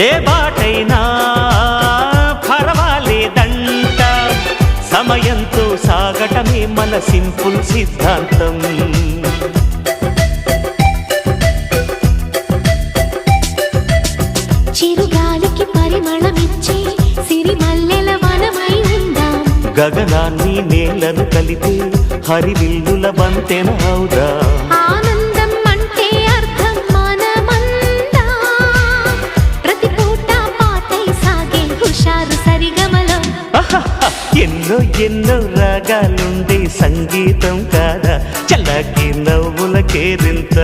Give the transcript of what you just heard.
ఏ బాటైనా పర్వాలేదంట, సమయంతో సాగటమే మన సింపుల్ సిద్ధాంతం. చిరుగాలికి పరిమళమిచ్చే సిరిమల్లెల వనమై ఉందాం, గగనాన్ని నేలను కలిపే హరివిల్లుల బంతెన అవుదాం. ఆనందం అంటే అర్థం మనమందా, ప్రతి పూట పాటై సాగే హుషారు సరిగమలో. ఎన్నో ఎన్నో రాగాలుండే సంగీతం కాదా, చల్లకి నవ్వుల కేరింత.